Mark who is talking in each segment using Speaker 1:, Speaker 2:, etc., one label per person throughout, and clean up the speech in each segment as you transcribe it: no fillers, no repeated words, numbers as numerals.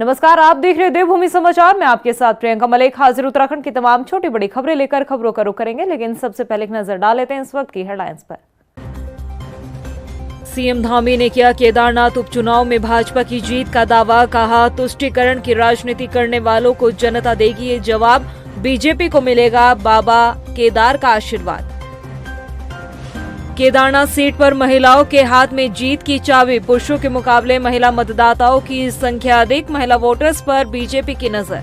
Speaker 1: नमस्कार, आप देख रहे हैं देवभूमि समाचार। मैं आपके साथ प्रियंका मलिक हाजिर उत्तराखंड की तमाम छोटी बड़ी खबरें लेकर खबरों का रुख करेंगे, लेकिन सबसे पहले एक नजर डाल लेते हैं इस वक्त की हेडलाइंस पर। सीएम धामी ने किया केदारनाथ उपचुनाव में भाजपा की जीत का दावा, कहा तुष्टीकरण की राजनीति करने वालों को जनता देगी ये जवाब, बीजेपी को मिलेगा बाबा केदार का आशीर्वाद। केदारनाथ सीट पर महिलाओं के हाथ में जीत की चाबी, पुरुषों के मुकाबले महिला मतदाताओं की संख्या अधिक, महिला वोटर्स पर बीजेपी की नजर।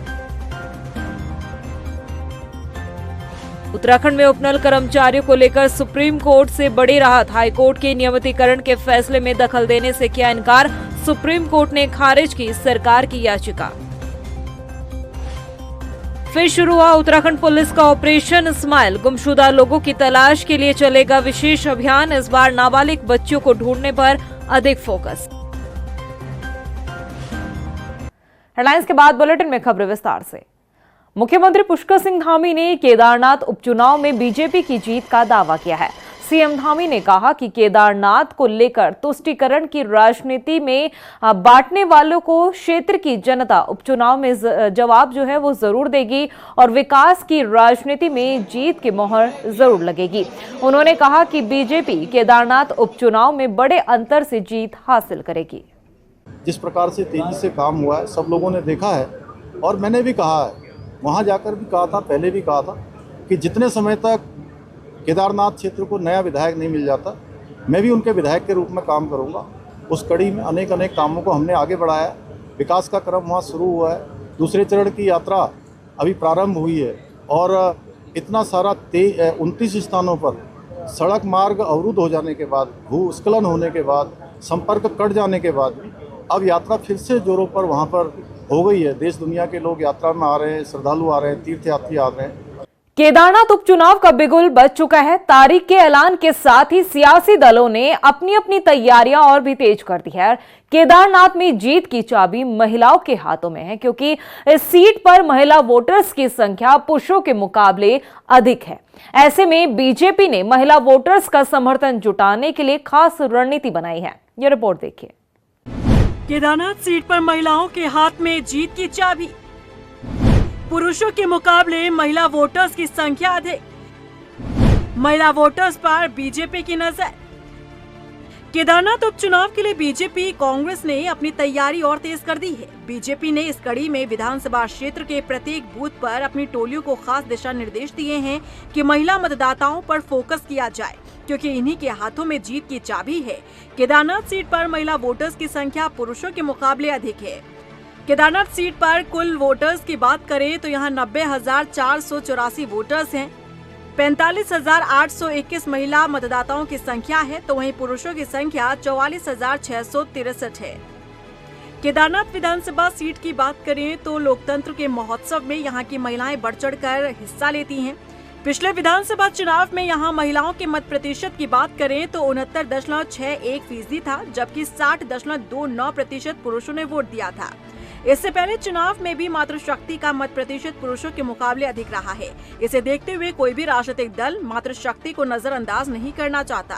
Speaker 1: उत्तराखंड में उपनल कर्मचारियों को लेकर सुप्रीम कोर्ट से बड़ी राहत, हाईकोर्ट के नियमितीकरण के फैसले में दखल देने से किया इनकार, सुप्रीम कोर्ट ने खारिज की सरकार की याचिका। फिर शुरू हुआ उत्तराखंड पुलिस का ऑपरेशन स्माइल, गुमशुदा लोगों की तलाश के लिए चलेगा विशेष अभियान, इस बार नाबालिग बच्चों को ढूंढने पर अधिक फोकस। हेडलाइंस के बाद बुलेटिन में खबरें विस्तार से। मुख्यमंत्री पुष्कर सिंह धामी ने केदारनाथ उपचुनाव में बीजेपी की जीत का दावा किया है। सीएम धामी ने कहा कि केदारनाथ को लेकर तुष्टीकरण की राजनीति में बांटने वालों को क्षेत्र की जनता उपचुनाव में जवाब जो है वो जरूर देगी और विकास की राजनीति में जीत की मोहर जरूर लगेगी। उन्होंने कहा कि बीजेपी केदारनाथ उपचुनाव में बड़े अंतर से जीत हासिल करेगी।
Speaker 2: जिस प्रकार से तेजी से काम हुआ है सब लोगों ने देखा है और मैंने भी कहा है, वहाँ जाकर भी कहा था, पहले भी कहा था कि जितने समय तक केदारनाथ क्षेत्र को नया विधायक नहीं मिल जाता, मैं भी उनके विधायक के रूप में काम करूंगा। उस कड़ी में अनेक कामों को हमने आगे बढ़ाया, विकास का क्रम वहाँ शुरू हुआ है, दूसरे चरण की यात्रा अभी प्रारंभ हुई है और इतना सारा 29 स्थानों पर सड़क मार्ग अवरुद्ध हो जाने के बाद, भूस्खलन होने के बाद, संपर्क कट जाने के बाद भी अब यात्रा फिर से जोरों पर वहाँ पर हो गई है। देश दुनिया के लोग यात्रा में आ रहे हैं, श्रद्धालु आ रहे हैं, तीर्थयात्री आ रहे हैं।
Speaker 1: केदारनाथ उपचुनाव का बिगुल बज चुका है। तारीख के ऐलान के साथ ही सियासी दलों ने अपनी अपनी तैयारियां और भी तेज कर दी है। केदारनाथ में जीत की चाबी महिलाओं के हाथों में है, क्योंकि इस सीट पर महिला वोटर्स की संख्या पुरुषों के मुकाबले अधिक है। ऐसे में बीजेपी ने महिला वोटर्स का समर्थन जुटाने के लिए खास रणनीति बनाई है। ये रिपोर्ट देखिए।
Speaker 3: केदारनाथ सीट पर महिलाओं के हाथ में जीत की चाबी, पुरुषों के मुकाबले महिला वोटर्स की संख्या अधिक, महिला वोटर्स पर बीजेपी की नजर। केदारनाथ उपचुनाव के लिए बीजेपी कांग्रेस ने अपनी तैयारी और तेज कर दी है। बीजेपी ने इस कड़ी में विधानसभा क्षेत्र के प्रत्येक बूथ पर अपनी टोलियों को खास दिशा निर्देश दिए हैं कि महिला मतदाताओं पर फोकस किया जाए, क्योंकि इन्हीं के हाथों में जीत की चाबी है। केदारनाथ सीट पर महिला वोटर्स की संख्या पुरुषों के मुकाबले अधिक है। केदारनाथ सीट पर कुल वोटर्स की बात करें तो यहाँ 90,484 वोटर्स हैं। 45,821 महिला मतदाताओं की संख्या है, तो वहीं पुरुषों की संख्या 44,663 है। केदारनाथ विधानसभा सीट की बात करें तो लोकतंत्र के महोत्सव में यहाँ की महिलाएं बढ़ चढ़कर हिस्सा लेती हैं। पिछले विधानसभा चुनाव में यहाँ महिलाओं के मत प्रतिशत की बात करें तो 69.61% था, जबकि 60.29% पुरुषों ने वोट दिया था। इससे पहले चुनाव में भी मातृशक्ति का मत प्रतिशत पुरुषों के मुकाबले अधिक रहा है। इसे देखते हुए कोई भी राजनीतिक दल मातृशक्ति को नजरअंदाज नहीं करना चाहता।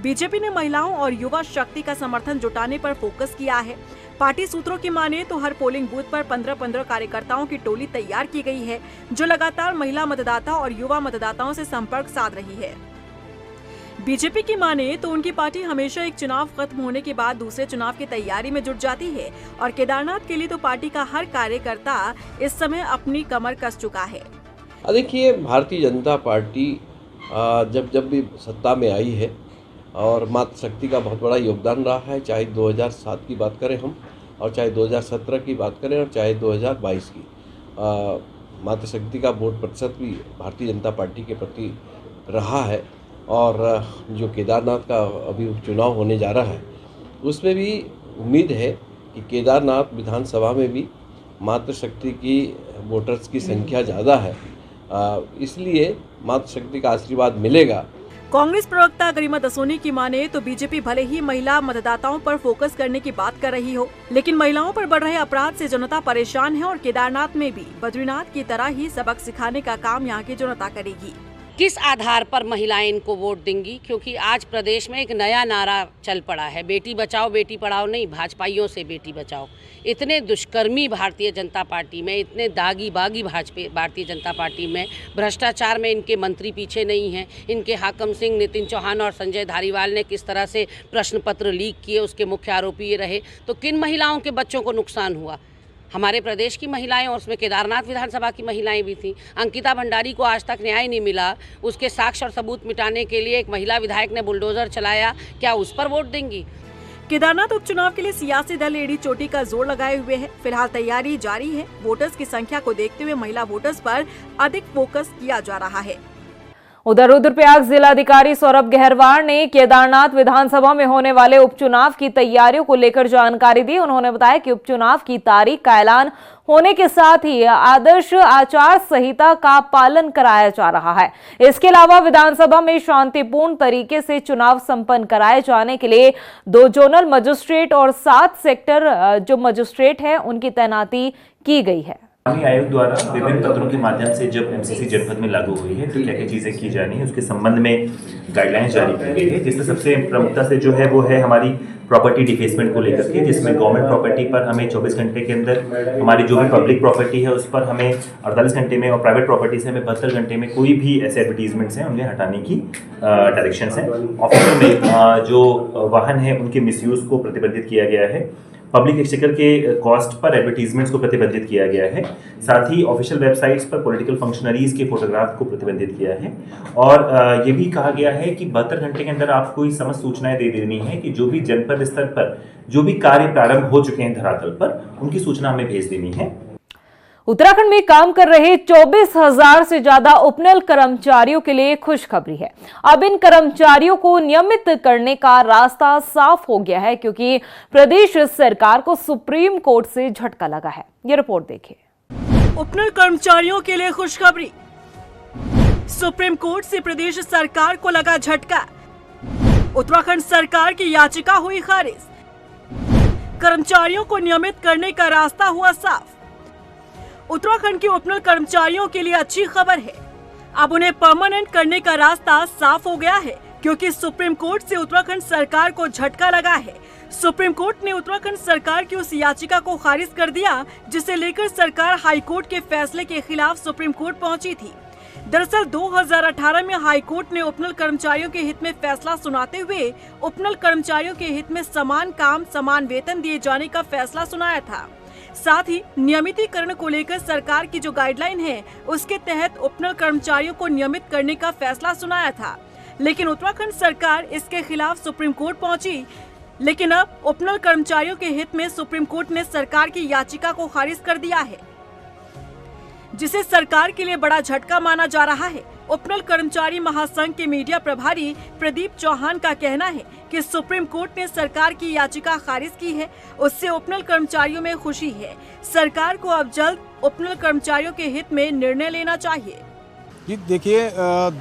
Speaker 3: बीजेपी ने महिलाओं और युवा शक्ति का समर्थन जुटाने पर फोकस किया है। पार्टी सूत्रों की माने तो हर पोलिंग बूथ पर 15-15 कार्यकर्ताओं की टोली तैयार की गई है, जो लगातार महिला मतदाता और युवा मतदाताओं से संपर्क साध रही है। बीजेपी की माने तो उनकी पार्टी हमेशा एक चुनाव खत्म होने के बाद दूसरे चुनाव की तैयारी में जुट जाती है और केदारनाथ के लिए तो पार्टी का हर कार्यकर्ता इस समय अपनी कमर कस चुका है।
Speaker 4: देखिए, भारतीय जनता पार्टी जब भी सत्ता में आई है और मातृशक्ति का बहुत बड़ा योगदान रहा है, चाहे 2007 की बात करें हम और चाहे 2017 की बात करें और चाहे 2022 की, मातृशक्ति का वोट प्रतिशत भी भारतीय जनता पार्टी के प्रति रहा है। और जो केदारनाथ का अभी उपचुनाव होने जा रहा है उसमें भी उम्मीद है कि केदारनाथ विधानसभा में भी मातृशक्ति की वोटर्स की संख्या ज़्यादा है, इसलिए मातृशक्ति का आशीर्वाद मिलेगा।
Speaker 3: कांग्रेस प्रवक्ता गरिमा दसोनी की माने तो बीजेपी भले ही महिला मतदाताओं पर फोकस करने की बात कर रही हो, लेकिन महिलाओं पर बढ़ रहे अपराध से जनता परेशान है और केदारनाथ में भी बद्रीनाथ की तरह ही सबक सिखाने का काम यहाँ की जनता करेगी।
Speaker 5: किस आधार पर महिलाएं इनको वोट देंगी, क्योंकि आज प्रदेश में एक नया नारा चल पड़ा है, बेटी बचाओ बेटी पढ़ाओ नहीं, भाजपाइयों से बेटी बचाओ। इतने दुष्कर्मी भारतीय जनता पार्टी में, इतने दागी बागी भारतीय जनता पार्टी में, भ्रष्टाचार में इनके मंत्री पीछे नहीं हैं। इनके हाकम सिंह, नितिन चौहान और संजय धारीवाल ने किस तरह से प्रश्न पत्र लीक किए, उसके मुख्य आरोपी ये रहे। तो किन महिलाओं के बच्चों को नुकसान हुआ? हमारे प्रदेश की महिलाएं, और उसमें केदारनाथ विधानसभा की महिलाएं भी थीं। अंकिता भंडारी को आज तक न्याय नहीं मिला, उसके साक्ष्य और सबूत मिटाने के लिए एक महिला विधायक ने बुलडोजर चलाया, क्या उस पर वोट देंगी?
Speaker 3: केदारनाथ उपचुनाव के लिए सियासी दल एड़ी चोटी का जोर लगाए हुए है। फिलहाल तैयारी जारी है। वोटर्स की संख्या को देखते हुए महिला वोटर्स पर अधिक फोकस किया जा रहा है।
Speaker 1: उधर रुद्रप्रयाग जिलाधिकारी सौरभ गहरवार ने केदारनाथ विधानसभा में होने वाले उपचुनाव की तैयारियों को लेकर जानकारी दी। उन्होंने बताया कि उपचुनाव की तारीख का ऐलान होने के साथ ही आदर्श आचार संहिता का पालन कराया जा रहा है। इसके अलावा विधानसभा में शांतिपूर्ण तरीके से चुनाव संपन्न कराए जाने के लिए 2 जोनल मजिस्ट्रेट और 7 सेक्टर जो मजिस्ट्रेट हैं उनकी तैनाती की गई है।
Speaker 6: चुनावी आयोग द्वारा विभिन्न पत्रों के माध्यम से जब एमसीसी जनपद में लागू हुई है तो क्या क्या चीज़ें की जानी है, उसके संबंध में गाइडलाइंस जारी की गई है, जिसमें सबसे प्रमुखता से जो है वो है हमारी प्रॉपर्टी डिफेसमेंट को लेकर के, जिसमें गवर्नमेंट प्रॉपर्टी पर हमें 24 घंटे के अंदर, हमारी जो भी पब्लिक प्रॉपर्टी है उस पर हमें 48 घंटे में, और प्राइवेट प्रॉपर्टी से हमें 72 घंटे में कोई भी ऐसे एडवर्टीजमेंट्स हैं उन्हें हटाने की डायरेक्शंस हैं। ऑफिस में जो वाहन है उनके मिसयूज़ को प्रतिबंधित किया गया है। पब्लिक एक्सचेकर के कॉस्ट पर एडवर्टीजमेंट्स को प्रतिबंधित किया गया है। साथ ही ऑफिशियल वेबसाइट्स पर पॉलिटिकल फंक्शनरीज के फोटोग्राफ को प्रतिबंधित किया है। और ये भी कहा गया है कि 72 घंटे के अंदर आपको ये समस्त सूचनाएं दे देनी है कि जो भी जनपद स्तर पर जो भी कार्य प्रारंभ हो चुके हैं धरातल पर, उनकी सूचना हमें भेज देनी है।
Speaker 1: उत्तराखंड में काम कर रहे 24,000 से ज्यादा उपनल कर्मचारियों के लिए खुशखबरी है। अब इन कर्मचारियों को नियमित करने का रास्ता साफ हो गया है, क्योंकि प्रदेश सरकार को सुप्रीम कोर्ट से झटका लगा है। ये रिपोर्ट देखिए।
Speaker 3: उपनल कर्मचारियों के लिए खुशखबरी। सुप्रीम कोर्ट से प्रदेश सरकार को लगा झटका। उत्तराखंड सरकार की याचिका हुई खारिज। कर्मचारियों को नियमित करने का रास्ता हुआ साफ। उत्तराखंड के उपनल कर्मचारियों के लिए अच्छी खबर है। अब उन्हें परमानेंट करने का रास्ता साफ हो गया है, क्योंकि सुप्रीम कोर्ट से उत्तराखंड सरकार को झटका लगा है। सुप्रीम कोर्ट ने उत्तराखंड सरकार की उस याचिका को खारिज कर दिया जिसे लेकर सरकार हाईकोर्ट के फैसले के खिलाफ सुप्रीम कोर्ट पहुंची थी। दरअसल 2018 में हाईकोर्ट ने उपनल कर्मचारियों के हित में फैसला सुनाते हुए उपनल कर्मचारियों के हित में समान काम समान वेतन दिए जाने का फैसला सुनाया था। साथ ही नियमितीकरण को लेकर सरकार की जो गाइडलाइन है उसके तहत उपनल कर्मचारियों को नियमित करने का फैसला सुनाया था। लेकिन उत्तराखंड सरकार इसके खिलाफ सुप्रीम कोर्ट पहुंची। लेकिन अब उपनल कर्मचारियों के हित में सुप्रीम कोर्ट ने सरकार की याचिका को खारिज कर दिया है, जिसे सरकार के लिए बड़ा झटका माना जा रहा है। उपनल कर्मचारी महासंघ के मीडिया प्रभारी प्रदीप चौहान का कहना है कि सुप्रीम कोर्ट ने सरकार की याचिका खारिज की है, उससे उपनल कर्मचारियों में खुशी है। सरकार को अब जल्द उपनल कर्मचारियों के हित में निर्णय लेना चाहिए।
Speaker 7: जी देखिए,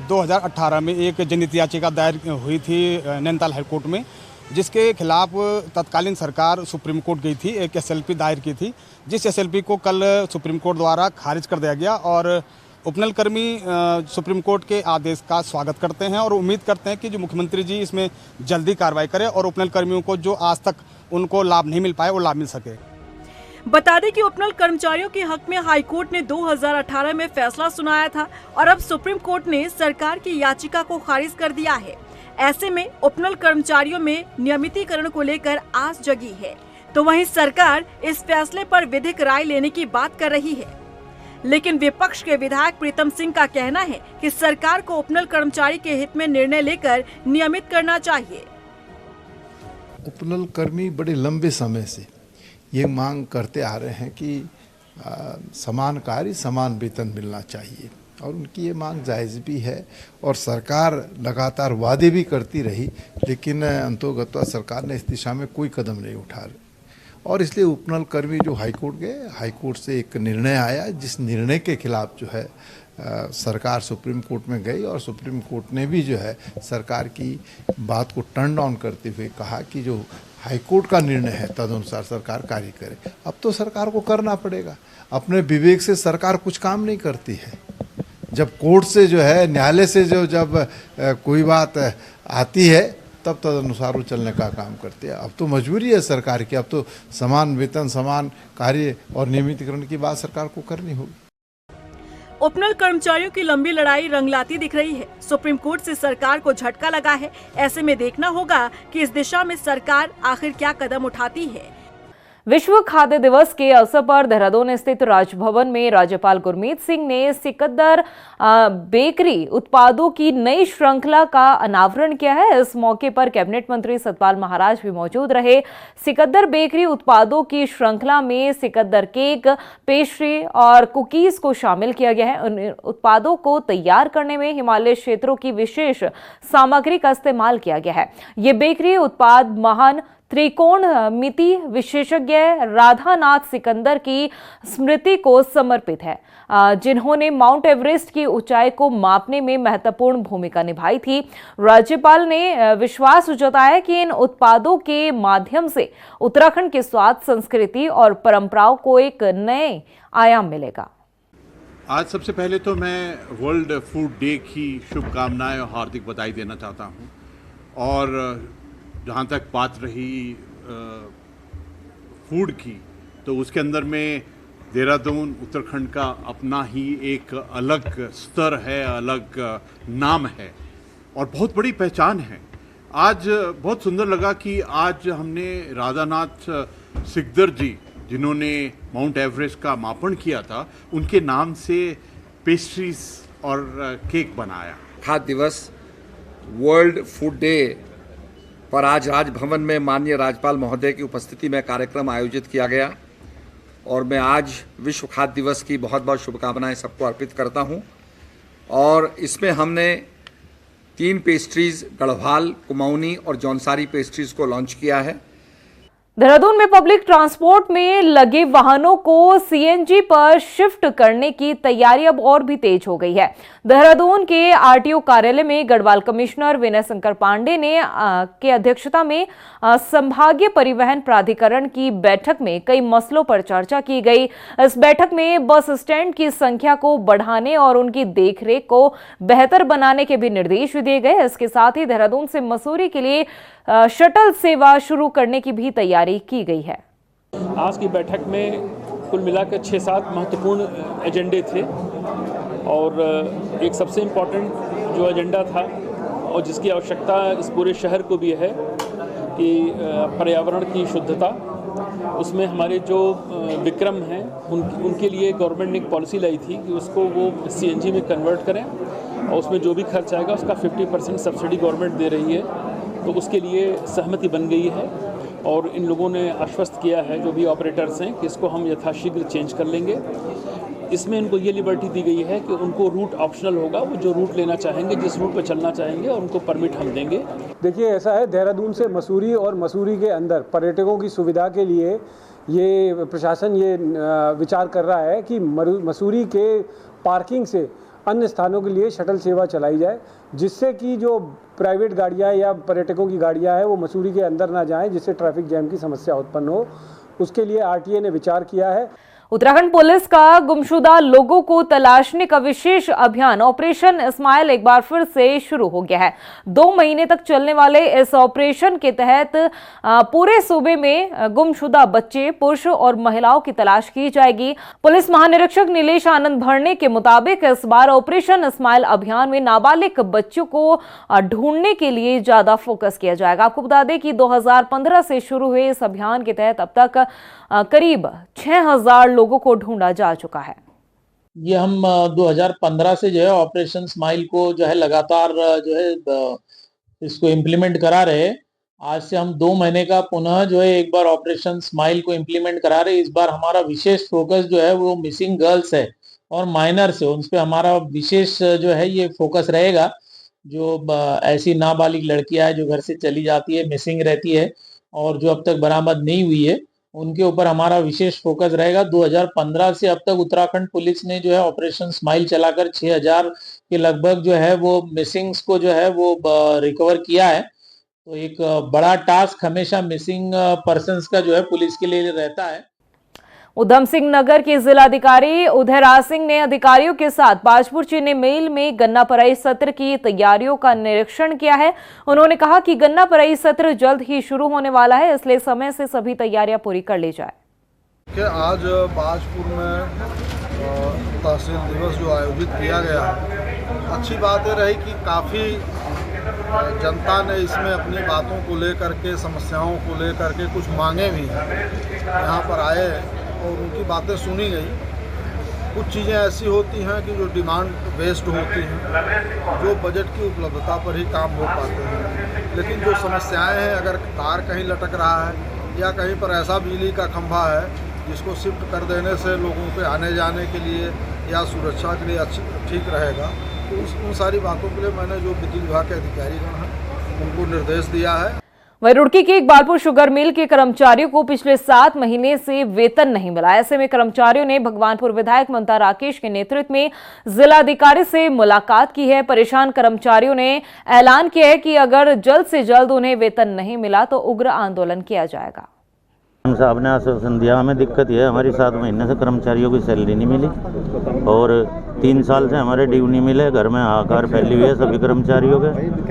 Speaker 7: 2018 में एक जनहित याचिका दायर हुई थी नैनीताल हाईकोर्ट में, जिसके खिलाफ तत्कालीन सरकार सुप्रीम कोर्ट गई थी, एक एसएलपी दायर की थी, जिस एसएलपी को कल सुप्रीम कोर्ट द्वारा खारिज कर दिया गया। और उपनल कर्मी सुप्रीम कोर्ट के आदेश का स्वागत करते हैं और उम्मीद करते हैं कि जो मुख्यमंत्री जी इसमें जल्दी कार्रवाई करें और उपनल कर्मियों को जो आज तक उनको लाभ नहीं मिल पाए वो लाभ मिल सके।
Speaker 3: बता दें कि उपनल कर्मचारियों के हक में हाईकोर्ट ने 2018 में फैसला सुनाया था और अब सुप्रीम कोर्ट ने सरकार की याचिका को खारिज कर दिया है। ऐसे में उपनल कर्मचारियों में नियमितीकरण को लेकर आस जगी है, तो वहीं सरकार इस फैसले पर विधिक राय लेने की बात कर रही है। लेकिन विपक्ष के विधायक प्रीतम सिंह का कहना है कि सरकार को उपनल कर्मचारी के हित में निर्णय लेकर नियमित करना चाहिए।
Speaker 8: उपनल कर्मी बड़े लंबे समय से ये मांग करते आ रहे हैं कि समान कार्य समान वेतन मिलना चाहिए, और उनकी ये मांग जायज़ भी है और सरकार लगातार वादे भी करती रही, लेकिन अंतोगत्वा सरकार ने इस दिशा में कोई कदम नहीं उठा। और इसलिए उपनल कर्मी जो हाईकोर्ट गए, हाईकोर्ट से एक निर्णय आया, जिस निर्णय के खिलाफ जो है सरकार सुप्रीम कोर्ट में गई और सुप्रीम कोर्ट ने भी जो है सरकार की बात को टर्न डाउन करते हुए कहा कि जो हाईकोर्ट का निर्णय है तदनुसार सरकार कार्य करे। अब तो सरकार को करना पड़ेगा, अपने विवेक से सरकार कुछ काम नहीं करती है। जब कोर्ट से जो है, न्यायालय से जब कोई बात आती है तब तदनुसार वो चलने का काम करते हैं। अब तो मजबूरी है सरकार की, अब तो समान वेतन, समान कार्य और नियमितीकरण की बात सरकार को करनी होगी।
Speaker 3: ओपनल कर्मचारियों की लंबी लड़ाई रंग लाती दिख रही है। सुप्रीम कोर्ट से सरकार को झटका लगा है। ऐसे में देखना होगा कि इस दिशा में सरकार आखिर क्या कदम उठाती है।
Speaker 1: विश्व खाद्य दिवस के अवसर पर देहरादून स्थित राजभवन में राज्यपाल गुरमीत सिंह ने सिकंदर बेकरी उत्पादों की नई श्रृंखला का अनावरण किया है। इस मौके पर कैबिनेट मंत्री सतपाल महाराज भी मौजूद रहे। सिकंदर बेकरी उत्पादों की श्रृंखला में सिकंदर केक, पेस्ट्री और कुकीज को शामिल किया गया है। उन उत्पादों को तैयार करने में हिमालय क्षेत्रों की विशेष सामग्री का इस्तेमाल किया गया है। ये बेकरी उत्पाद महान त्रिकोणमिति विशेषज्ञ राधानाथ सिकंदर की स्मृति को समर्पित है, जिन्होंने माउंट एवरेस्ट की ऊंचाई को मापने में महत्वपूर्ण भूमिका निभाई थी। राज्यपाल ने विश्वास जताया कि इन उत्पादों के माध्यम से उत्तराखंड के स्वाद, संस्कृति और परंपराओं को एक नए आयाम मिलेगा।
Speaker 9: आज सबसे पहले तो मैं वर्ल्ड फूड डे की शुभकामनाएं और हार्दिक बधाई देना चाहता हूं। और जहाँ तक बात रही फूड की, तो उसके अंदर में देहरादून उत्तराखंड का अपना ही एक अलग स्तर है, अलग नाम है और बहुत बड़ी पहचान है। आज बहुत सुंदर लगा कि आज हमने राधानाथ सिकंदर जी, जिन्होंने माउंट एवरेस्ट का मापन किया था, उनके नाम से पेस्ट्रीज और केक बनाया।
Speaker 10: खाद्य दिवस वर्ल्ड फूड डे पर आज राजभवन में माननीय राज्यपाल महोदय की उपस्थिति में कार्यक्रम आयोजित किया गया और मैं आज विश्व खाद्य दिवस की बहुत बहुत शुभकामनाएं सबको अर्पित करता हूं। और इसमें हमने 3 पेस्ट्रीज गढ़वाल, कुमाऊनी और जौनसारी पेस्ट्रीज को लॉन्च किया है।
Speaker 1: देहरादून में पब्लिक ट्रांसपोर्ट में लगे वाहनों को सीएनजी पर शिफ्ट करने की तैयारी अब और भी तेज हो गई है। देहरादून के आरटीओ कार्यालय में गढ़वाल कमिश्नर विनय शंकर पांडे ने के अध्यक्षता में संभागीय परिवहन प्राधिकरण की बैठक में कई मसलों पर चर्चा की गई। इस बैठक में बस स्टैंड की संख्या को बढ़ाने और उनकी देखरेख को बेहतर बनाने के भी निर्देश दिए गए। इसके साथ ही देहरादून से मसूरी के लिए शटल सेवा शुरू करने की भी तैयारी की गई है।
Speaker 11: आज की बैठक में कुल मिलाकर 6-7 महत्वपूर्ण एजेंडे थे और एक सबसे इम्पोर्टेंट जो एजेंडा था और जिसकी आवश्यकता इस पूरे शहर को भी है कि पर्यावरण की शुद्धता, उसमें हमारे जो विक्रम हैं उनके लिए गवर्नमेंट ने एक पॉलिसी लाई थी कि उसको वो सीएनजी में कन्वर्ट करें और उसमें जो भी खर्च आएगा उसका 50% सब्सिडी गवर्नमेंट दे रही है। तो उसके लिए सहमति बन गई है और इन लोगों ने आश्वस्त किया है जो भी ऑपरेटर्स हैं कि इसको हम यथाशीघ्र चेंज कर लेंगे। इसमें इनको ये लिबर्टी दी गई है कि उनको रूट ऑप्शनल होगा, वो जो रूट लेना चाहेंगे, जिस रूट पर चलना चाहेंगे और उनको परमिट हम देंगे।
Speaker 12: देखिए ऐसा है, देहरादून से मसूरी और मसूरी के अंदर पर्यटकों की सुविधा के लिए ये प्रशासन ये विचार कर रहा है कि मसूरी के पार्किंग से अन्य स्थानों के लिए शटल सेवा चलाई जाए, जिससे कि जो प्राइवेट गाड़ियां या पर्यटकों की गाड़ियां हैं वो मसूरी के अंदर ना जाएं, जिससे ट्रैफिक जैम की समस्या उत्पन्न हो। उसके लिए आरटीए ने विचार किया है।
Speaker 1: उत्तराखंड पुलिस का गुमशुदा लोगों को तलाशने का विशेष अभियान ऑपरेशन स्माइल एक बार फिर से शुरू हो गया है। 2 महीने तक चलने वाले इस ऑपरेशन के तहत पूरे सूबे में गुमशुदा बच्चे, पुरुष और महिलाओं की तलाश की जाएगी। पुलिस महानिरीक्षक नीलेश आनंद भरने के मुताबिक इस बार ऑपरेशन स्माइल अभियान में नाबालिग बच्चों को ढूंढने के लिए ज्यादा फोकस किया जाएगा। आपको बता दें कि 2015 से शुरू हुए इस अभियान के तहत अब तक करीब 6000 लोगों को ढूंढा जा चुका है।
Speaker 13: ये हम 2015 से जो है ऑपरेशन स्माइल को जो है लगातार जो है इसको इम्प्लीमेंट करा रहे। आज से हम 2 महीने का पुनः जो है एक बार ऑपरेशन स्माइल को इम्प्लीमेंट करा रहे। इस बार हमारा विशेष फोकस जो है वो मिसिंग गर्ल्स है और माइनर्स है, उस पर हमारा विशेष जो है ये फोकस रहेगा। जो ऐसी नाबालिग लड़कियां है जो घर से चली जाती है, मिसिंग रहती है और जो अब तक बरामद नहीं हुई है, उनके ऊपर हमारा विशेष फोकस रहेगा। 2015 से अब तक उत्तराखंड पुलिस ने जो है ऑपरेशन स्माइल चलाकर 6000 के लगभग जो है वो मिसिंग्स को जो है वो रिकवर किया है। तो एक बड़ा टास्क हमेशा मिसिंग पर्संस का जो है पुलिस के लिए रहता है।
Speaker 1: उधम सिंह नगर के जिलाधिकारी उदयराज सिंह ने अधिकारियों के साथ बाजपुर चीनी मिल में गन्ना पराई सत्र की तैयारियों का निरीक्षण किया है। उन्होंने कहा कि गन्ना पराई सत्र जल्द ही शुरू होने वाला है, इसलिए समय से सभी तैयारियां पूरी कर ली जाए।
Speaker 14: आज बाजपुर में तहसील दिवस जो आयोजित किया गया है, अच्छी बात यह रही कि काफ़ी जनता ने इसमें अपनी बातों को लेकर के, समस्याओं को लेकर के कुछ मांगे भी हैं, यहाँ पर आए और उनकी बातें सुनी गई। कुछ चीज़ें ऐसी होती हैं कि जो डिमांड बेस्ड होती हैं, जो बजट की उपलब्धता पर ही काम हो पाते हैं, लेकिन जो समस्याएं हैं, अगर तार कहीं लटक रहा है या कहीं पर ऐसा बिजली का खंभा है जिसको शिफ्ट कर देने से लोगों के आने जाने के लिए या सुरक्षा के लिए ठीक रहेगा, तो उन सारी बातों के लिए मैंने जो बिजली विभाग के अधिकारीगण हैं उनको निर्देश दिया है।
Speaker 1: वहीं रुड़की के इकबालपुर शुगर मिल के कर्मचारियों को पिछले 7 महीने से वेतन नहीं मिला। ऐसे में कर्मचारियों ने भगवानपुर विधायक ममता राकेश के नेतृत्व में जिलाधिकारी से मुलाकात की है। परेशान कर्मचारियों ने ऐलान किया है कि अगर जल्द से जल्द उन्हें वेतन नहीं मिला तो उग्र आंदोलन किया जाएगा।
Speaker 15: हम साहब ने आश्वासन दिया, हमें दिक्कत यह है हमारी 7 महीने से कर्मचारियों की सैलरी नहीं मिली और 3 साल से हमारे ड्यू नहीं मिले। घर में हाहाकार फैली हुई है सभी कर्मचारियों के,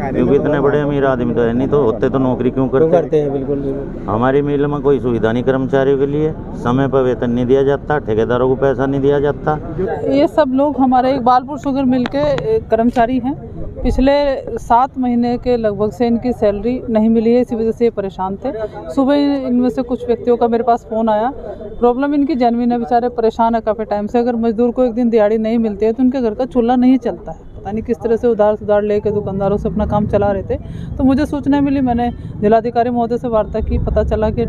Speaker 15: क्योंकि इतने बड़े अमीर आदमी तो है नहीं, तो होते तो नौकरी क्यों करते हैं। बिल्कुल हमारी मिल में कोई सुविधा नहीं कर्मचारियों के लिए, समय पर वेतन नहीं दिया जाता, ठेकेदारों को पैसा नहीं दिया जाता।
Speaker 16: ये सब लोग हमारे इकबालपुर शुगर मिल के कर्मचारी हैं। पिछले 7 महीने के लगभग से इनकी सैलरी नहीं मिली है, इसी वजह से ये परेशान थे। सुबह इनमें से कुछ व्यक्तियों का मेरे पास फ़ोन आया, प्रॉब्लम इनकी जेन्युइन है, बेचारे परेशान है काफ़ी टाइम से। अगर मजदूर को एक दिन दिहाड़ी नहीं मिलती है तो उनके घर का चूल्हा नहीं चलता है। पता नहीं किस तरह से उधार लेके दुकानदारों से अपना काम चला रहे थे। तो मुझे सूचना मिली, मैंने जिलाधिकारी महोदय से वार्ता की, पता चला कि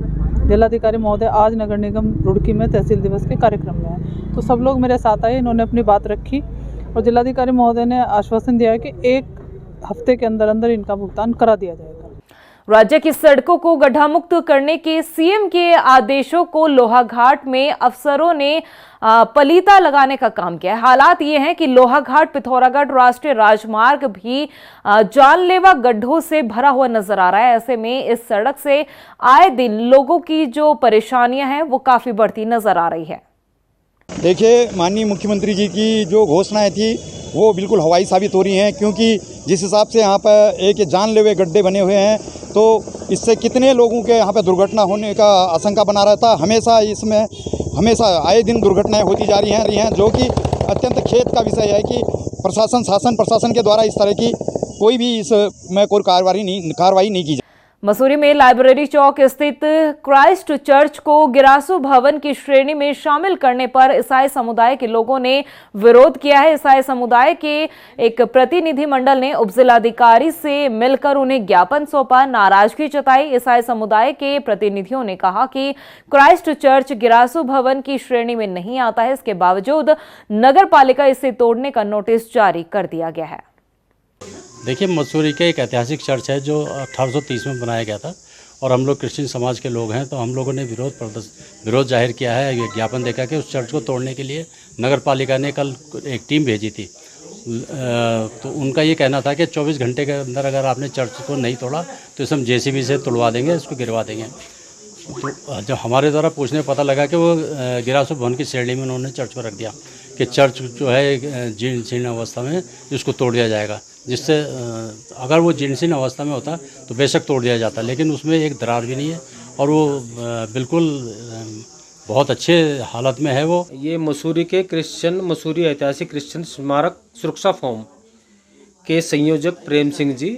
Speaker 16: जिलाधिकारी महोदय आज नगर निगम रुड़की में तहसील दिवस के कार्यक्रम में है। तो सब लोग मेरे साथ आए, इन्होंने अपनी बात रखी और जिलाधिकारी महोदय ने आश्वासन दिया है कि 1 हफ्ते के अंदर अंदर इनका भुगतान करा दिया जाएगा।
Speaker 1: राज्य की सड़कों को गड्ढा मुक्त करने के सीएम के आदेशों को लोहाघाट में अफसरों ने पलीता लगाने का काम किया है। हालात ये हैं कि लोहाघाट पिथौरागढ़ राष्ट्रीय राजमार्ग भी जानलेवा गड्ढों से भरा हुआ नजर आ रहा है। ऐसे में इस सड़क से आए दिन लोगों की जो परेशानियां हैं वो काफी बढ़ती नजर आ रही है।
Speaker 17: देखिए, माननीय मुख्यमंत्री जी की जो घोषणाएं थी वो बिल्कुल हवाई साबित हो रही हैं, क्योंकि जिस हिसाब से यहाँ पर एक जानलेवे गड्ढे बने हुए हैं तो इससे कितने लोगों के यहाँ पर दुर्घटना होने का आशंका बना रहता। हमेशा आए दिन दुर्घटनाएं होती जा रही हैं, जो कि अत्यंत खेद का विषय है कि शासन प्रशासन के द्वारा इस तरह की कोई भी इसमें कोई कार्रवाई नहीं की जाए।
Speaker 1: मसूरी में लाइब्रेरी चौक स्थित क्राइस्ट चर्च को गिरासू भवन की श्रेणी में शामिल करने पर ईसाई समुदाय के लोगों ने विरोध किया है। ईसाई समुदाय के एक प्रतिनिधि मंडल ने उपजिलाधिकारी से मिलकर उन्हें ज्ञापन सौंपा, नाराजगी जताई। ईसाई समुदाय के प्रतिनिधियों ने कहा कि क्राइस्ट चर्च गिरासू भवन की श्रेणी में नहीं आता है, इसके बावजूद नगर पालिका इसे तोड़ने का नोटिस जारी कर दिया गया है।
Speaker 18: देखिए, मसूरी का एक ऐतिहासिक चर्च है जो 1830 में बनाया गया था और हम लोग क्रिश्चियन समाज के लोग हैं, तो हम लोगों ने विरोध जाहिर किया है। ये ज्ञापन देकर के उस चर्च को तोड़ने के लिए नगर पालिका ने कल एक टीम भेजी थी। तो उनका ये कहना था कि 24 घंटे के अंदर अगर आपने चर्च को नहीं तोड़ा तो इसे हम JCB से तुड़वा देंगे, इसको गिरवा देंगे। तो जब हमारे द्वारा पूछने में पता लगा कि वो गिरासू भवन की श्रेणी में उन्होंने चर्च को रख दिया कि चर्च जो है जीर्ण अवस्था में, जिसको तोड़ दिया जाएगा। जिससे अगर वो जीर्ण अवस्था में होता तो बेशक तोड़ दिया जाता, लेकिन उसमें एक दरार भी नहीं है और वो बिल्कुल बहुत अच्छे हालत में है। वो
Speaker 19: ये मसूरी के मसूरी ऐतिहासिक क्रिश्चियन स्मारक सुरक्षा फोरम के संयोजक प्रेम सिंह जी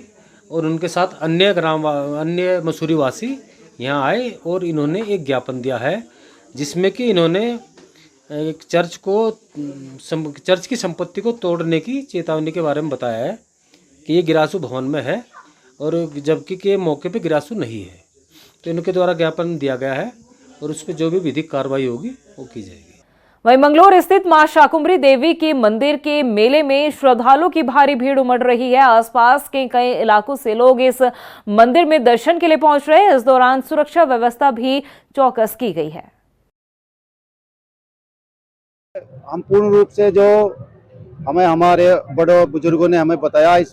Speaker 19: और उनके साथ अन्य मसूरी वासी यहाँ आए और इन्होंने एक ज्ञापन दिया है, जिसमें कि इन्होंने एक चर्च की संपत्ति को तोड़ने की चेतावनी के बारे में बताया है कि ये गिरासू भवन में है और जबकि के मौके पे गिरासू नहीं है। तो इनके द्वारा ज्ञापन दिया गया है और उस पर जो भी विधिक कार्रवाई होगी वो की जाएगी।
Speaker 1: वहीं मंगलोर स्थित मां शाकुंभरी देवी के मंदिर के मेले में श्रद्धालुओं की भारी भीड़ उमड़ रही है। आसपास के कई इलाकों से लोग इस मंदिर में दर्शन के लिए पहुंच रहे हैं। इस दौरान सुरक्षा व्यवस्था भी चौकस की गई है।
Speaker 20: हम पूर्ण रूप से जो हमारे बड़े बुजुर्गों ने हमें बताया, इस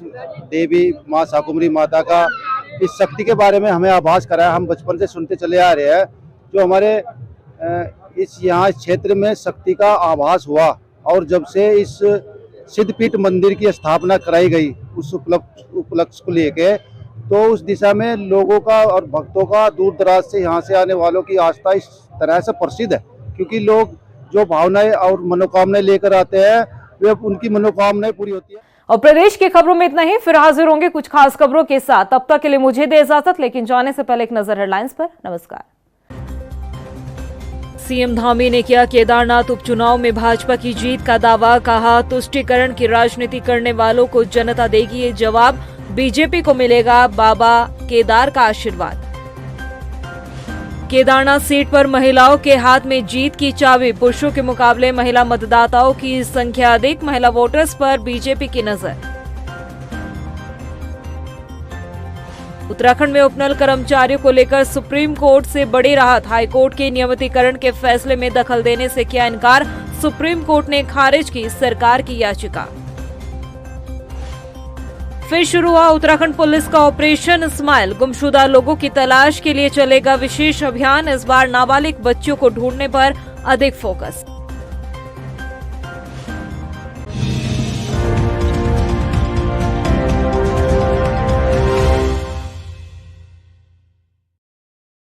Speaker 20: देवी माँ शाकुंभरी माता का इस शक्ति के बारे में हमें आभास कराया। हम बचपन से सुनते चले आ रहे हैं। जो हमारे इस यहाँ क्षेत्र में शक्ति का आभास हुआ और जब से इस सिद्धपीठ मंदिर की स्थापना कराई गई उस उपलक्ष्य को लेके, तो उस दिशा में लोगों का और भक्तों का दूर दराज से यहाँ से आने वालों की आस्था इस तरह से प्रसिद्ध है, क्योंकि लोग जो भावनाएं और मनोकामनाएं लेकर आते हैं वे उनकी मनोकामनाएं पूरी होती है।
Speaker 1: और प्रदेश की खबरों में इतना ही, फिर हाजिर होंगे कुछ खास खबरों के साथ। तब तक के लिए मुझे दे इजाजत, लेकिन जाने से पहले एक नजर हेडलाइंस पर। नमस्कार। सीएम धामी ने किया केदारनाथ उपचुनाव में भाजपा की जीत का दावा, कहा तुष्टीकरण की राजनीति करने वालों को जनता देगी ये जवाब, बीजेपी को मिलेगा बाबा केदार का आशीर्वाद। केदारनाथ सीट पर महिलाओं के हाथ में जीत की चाबी, पुरुषों के मुकाबले महिला मतदाताओं की संख्या अधिक, महिला वोटर्स पर बीजेपी की नजर। उत्तराखंड में उपनल कर्मचारियों को लेकर सुप्रीम कोर्ट से बड़ी राहत, हाईकोर्ट के नियमितीकरण के फैसले में दखल देने से किया इनकार, सुप्रीम कोर्ट ने खारिज की सरकार की याचिका। फिर शुरू हुआ उत्तराखंड पुलिस का ऑपरेशन स्माइल, गुमशुदा लोगों की तलाश के लिए चलेगा विशेष अभियान, इस बार नाबालिग बच्चियों को ढूंढने पर अधिक फोकस।